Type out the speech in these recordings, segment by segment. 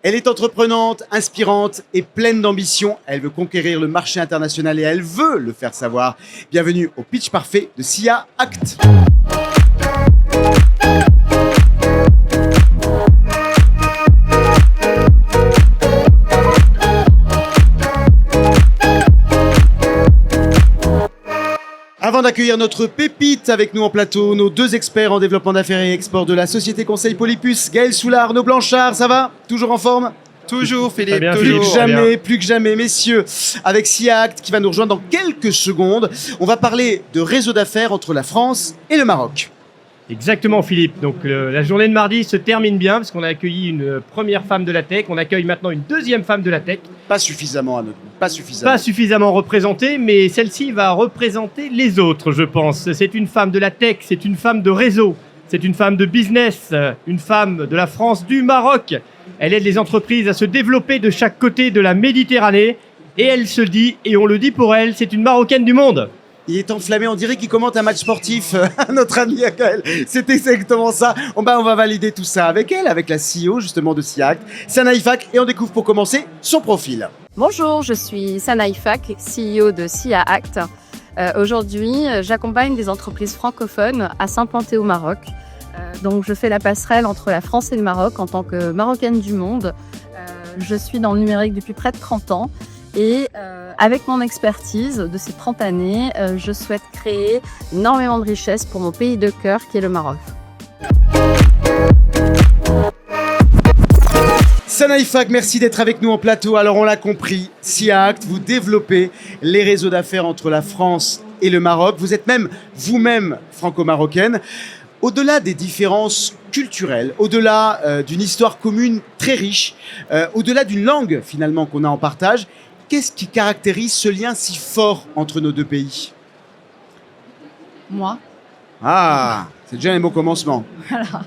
Elle est entreprenante, inspirante et pleine d'ambition. Elle veut conquérir le marché international et elle veut le faire savoir. Bienvenue au pitch parfait de SIA Act. Avant d'accueillir notre pépite avec nous en plateau, nos deux experts en développement d'affaires et export de la société conseil Polypus, Gaël Soulard, Arnaud Blanchard, ça va? Toujours en forme? Toujours Philippe, bien, toujours. Plus que jamais, messieurs, avec SIA Act qui va nous rejoindre dans quelques secondes. On va parler de réseau d'affaires entre la France et le Maroc. Exactement Philippe, donc la journée de mardi se termine bien parce qu'on a accueilli une première femme de la tech, on accueille maintenant une deuxième femme de la tech. Pas suffisamment à notre goût, pas suffisamment. Pas suffisamment représentée, mais celle-ci va représenter les autres je pense. C'est une femme de la tech, c'est une femme de réseau, c'est une femme de business, une femme de la France, du Maroc. Elle aide les entreprises à se développer de chaque côté de la Méditerranée et elle se dit, et on le dit pour elle, c'est une Marocaine du monde. Il est enflammé, on dirait qu'il commente un match sportif, notre ami Gaël. C'est exactement ça. On va valider tout ça avec elle, avec la CEO justement de SIA Act, Sana Ifak, et on découvre pour commencer son profil. Bonjour, je suis Sana Ifak, CEO de SIA Act. Aujourd'hui, j'accompagne des entreprises francophones à s'implanter au Maroc. Donc je fais la passerelle entre la France et le Maroc en tant que Marocaine du monde. Je suis dans le numérique depuis près de 30 ans. Et avec mon expertise de ces 30 années, je souhaite créer énormément de richesses pour mon pays de cœur qui est le Maroc. Sana Ifak, merci d'être avec nous en plateau. Alors on l'a compris, SIA Act, vous développez les réseaux d'affaires entre la France et le Maroc. Vous êtes même vous-même franco-marocaine. Au-delà des différences culturelles, au-delà d'une histoire commune très riche, au-delà d'une langue finalement qu'on a en partage, qu'est-ce qui caractérise ce lien si fort entre nos deux pays? Moi. Ah, c'est déjà un beau commencement. Voilà.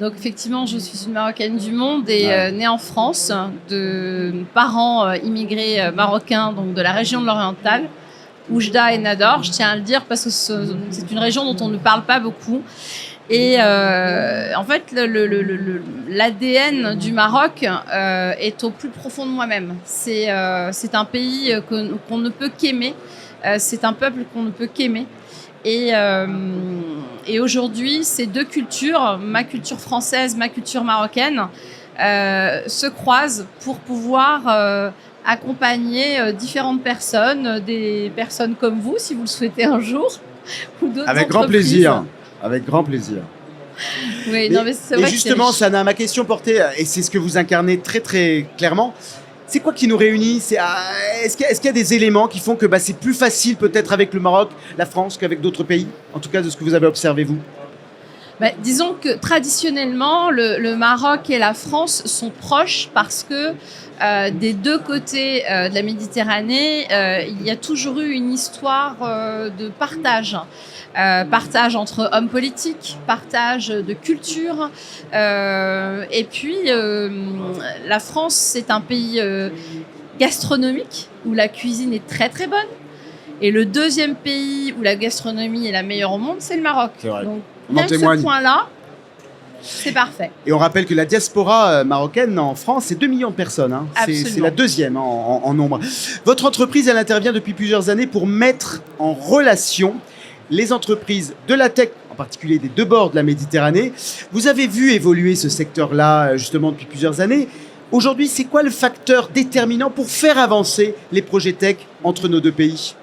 Donc effectivement, je suis une Marocaine du monde et née en France de parents immigrés marocains, donc de la région de l'Oriental, Oujda et Nador. Je tiens à le dire parce que c'est une région dont on ne parle pas beaucoup. Et en fait, l'ADN du Maroc est au plus profond de moi-même. C'est un pays qu'on ne peut qu'aimer. C'est un peuple qu'on ne peut qu'aimer. Et aujourd'hui, ces deux cultures, ma culture française, ma culture marocaine, se croisent pour pouvoir accompagner différentes personnes, des personnes comme vous, si vous le souhaitez un jour, ou d'autres Avec grand plaisir. Avec grand plaisir. Oui, non, mais c'est vrai. Et justement, Sana, ma question portait, et c'est ce que vous incarnez très très clairement, c'est quoi qui nous réunit? Est-ce qu'il y a des éléments qui font que c'est plus facile peut-être avec le Maroc, la France, qu'avec d'autres pays? En tout cas, de ce que vous avez observé, vous. Disons que traditionnellement, le Maroc et la France sont proches parce que des deux côtés de la Méditerranée, il y a toujours eu une histoire de partage. Partage entre hommes politiques, partage de culture. Et puis, la France, c'est un pays gastronomique où la cuisine est très très bonne. Et le deuxième pays où la gastronomie est la meilleure au monde, c'est le Maroc. C'est vrai. Donc, On en même témoigne. ce point-là, c'est parfait. Et on rappelle que la diaspora marocaine en France, c'est 2 millions de personnes. Hein. C'est la deuxième en nombre. Votre entreprise, elle intervient depuis plusieurs années pour mettre en relation les entreprises de la tech, en particulier des deux bords de la Méditerranée. Vous avez vu évoluer ce secteur-là justement depuis plusieurs années. Aujourd'hui, c'est quoi le facteur déterminant pour faire avancer les projets tech entre nos deux pays ?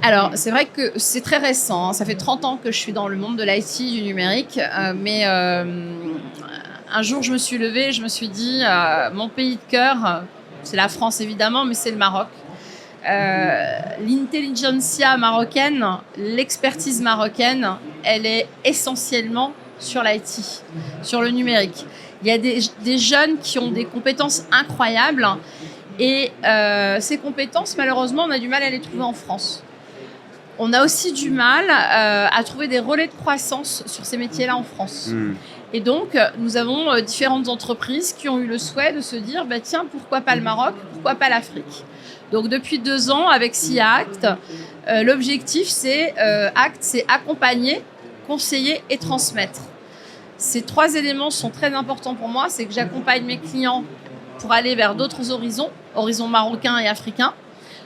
Alors, c'est vrai que c'est très récent. Hein. Ça fait 30 ans que je suis dans le monde de l'IT, du numérique. Mais un jour, je me suis levée, je me suis dit, mon pays de cœur, c'est la France évidemment, mais c'est le Maroc. L'intelligentsia marocaine, l'expertise marocaine, elle est essentiellement sur l'IT, sur le numérique. Il y a des jeunes qui ont des compétences incroyables et ces compétences, malheureusement, on a du mal à les trouver en France. On a aussi du mal à trouver des relais de croissance sur ces métiers-là en France. Et donc, nous avons différentes entreprises qui ont eu le souhait de se dire, tiens, pourquoi pas le Maroc, pourquoi pas l'Afrique ? Donc, depuis 2 ans, avec SIA Act, l'objectif, c'est accompagner, conseiller et transmettre. Ces 3 éléments sont très importants pour moi. C'est que j'accompagne mes clients pour aller vers d'autres horizons marocains et africains.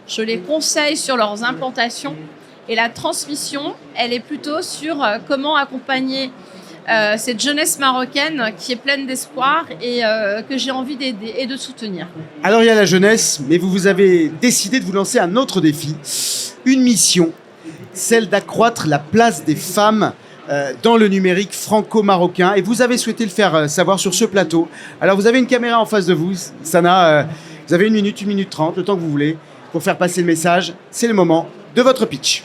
Je les conseille sur leurs implantations. Et la transmission, elle est plutôt sur comment accompagner cette jeunesse marocaine qui est pleine d'espoir et que j'ai envie d'aider et de soutenir. Alors il y a la jeunesse, mais vous avez décidé de vous lancer un autre défi, une mission, celle d'accroître la place des femmes dans le numérique franco-marocain. Et vous avez souhaité le faire savoir sur ce plateau. Alors vous avez une caméra en face de vous, Sana, vous avez 1 minute 30, le temps que vous voulez, pour faire passer le message. C'est le moment de votre pitch.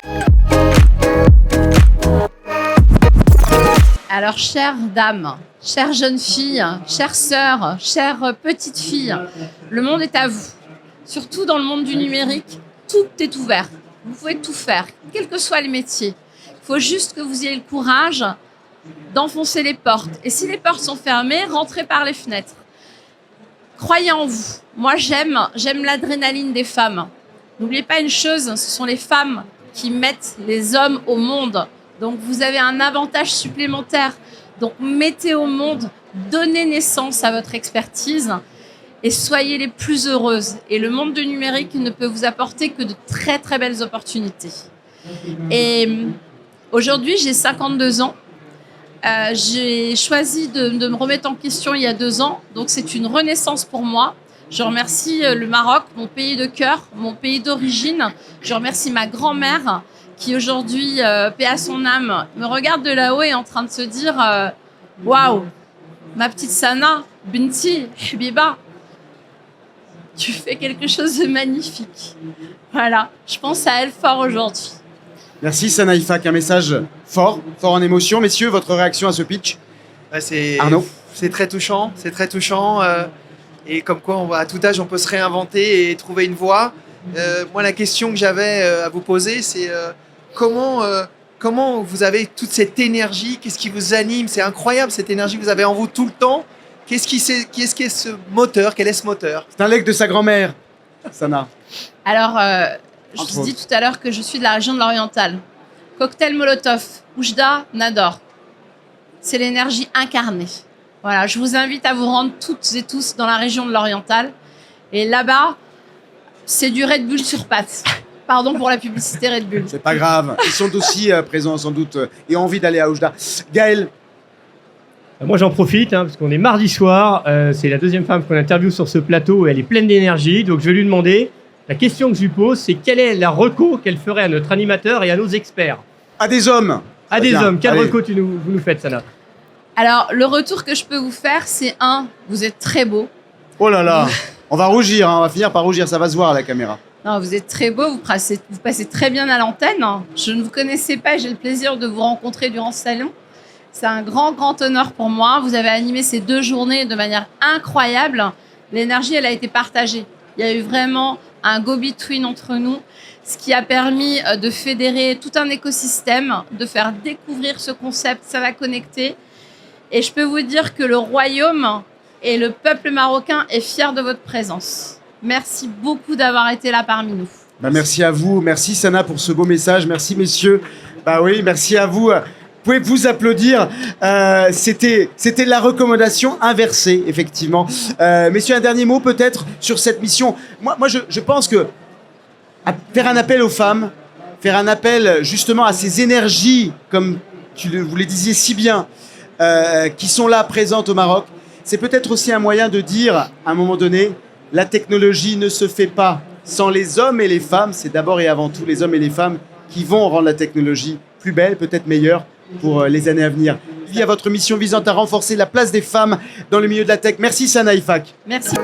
Alors, chères dames, chères jeunes filles, chères sœurs, chères petites filles, le monde est à vous. Surtout dans le monde du numérique, tout est ouvert. Vous pouvez tout faire, quels que soient les métiers. Il faut juste que vous ayez le courage d'enfoncer les portes. Et si les portes sont fermées, rentrez par les fenêtres. Croyez en vous. Moi, j'aime l'adrénaline des femmes. N'oubliez pas une chose, ce sont les femmes qui mettent les hommes au monde. Donc, vous avez un avantage supplémentaire. Donc, mettez au monde, donnez naissance à votre expertise et soyez les plus heureuses. Et le monde du numérique ne peut vous apporter que de très, très belles opportunités. Et aujourd'hui, j'ai 52 ans. J'ai choisi de me remettre en question il y a 2 ans. Donc, c'est une renaissance pour moi. Je remercie le Maroc, mon pays de cœur, mon pays d'origine. Je remercie ma grand-mère qui aujourd'hui, paix à son âme, me regarde de là-haut et est en train de se dire « Waouh, ma petite Sana, Binti, Habiba, tu fais quelque chose de magnifique. » Voilà, je pense à elle fort aujourd'hui. Merci Sana Ifak, un message fort en émotion. Messieurs, votre réaction à ce pitch? Arnaud? C'est très touchant, et comme quoi, à tout âge, on peut se réinventer et trouver une voie. Moi, la question que j'avais à vous poser, c'est comment vous avez toute cette énergie? Qu'est-ce qui vous anime? C'est incroyable, cette énergie que vous avez en vous tout le temps. Qu'est-ce qui est ce moteur? Quel est ce moteur? C'est un legs de sa grand-mère, Sana. Alors, je vous dis tout à l'heure que je suis de la région de l'Oriental. Cocktail Molotov, Oujda, Nador. C'est l'énergie incarnée. Voilà, je vous invite à vous rendre toutes et tous dans la région de l'Oriental. Et là-bas, c'est du Red Bull sur pattes. Pardon pour la publicité Red Bull. C'est pas grave. Ils sont aussi présents sans doute et ont envie d'aller à Oujda. Gaël? Moi, j'en profite parce qu'on est mardi soir. C'est la 2e femme qu'on interviewe sur ce plateau et elle est pleine d'énergie. Donc, je vais lui demander, la question que je lui pose, c'est quelle est la reco qu'elle ferait à notre animateur et à nos experts? À des hommes. À des hommes. Quelle reco vous nous faites, Sana? Alors, le retour que je peux vous faire, c'est vous êtes très beau. Oh là là, on va rougir, on va finir par rougir, ça va se voir à la caméra. Non, vous êtes très beau, vous passez très bien à l'antenne. Je ne vous connaissais pas et j'ai le plaisir de vous rencontrer durant ce salon. C'est un grand honneur pour moi. Vous avez animé ces 2 journées de manière incroyable. L'énergie, elle a été partagée. Il y a eu vraiment un go-between entre nous, ce qui a permis de fédérer tout un écosystème, de faire découvrir ce concept, ça va connecter. Et je peux vous dire que le royaume et le peuple marocain est fier de votre présence. Merci beaucoup d'avoir été là parmi nous. Merci à vous. Merci Sana pour ce beau message. Merci messieurs. Oui, merci à vous. Vous pouvez vous applaudir. C'était la recommandation inversée, effectivement. Messieurs, un dernier mot peut-être sur cette mission. Moi je pense que faire un appel aux femmes, faire un appel justement à ces énergies, comme vous le disiez si bien, qui sont là, présentes au Maroc, c'est peut-être aussi un moyen de dire, à un moment donné, la technologie ne se fait pas sans les hommes et les femmes. C'est d'abord et avant tout les hommes et les femmes qui vont rendre la technologie plus belle, peut-être meilleure pour les années à venir. Via votre mission visant à renforcer la place des femmes dans le milieu de la tech. Merci Sana Ifak. Merci.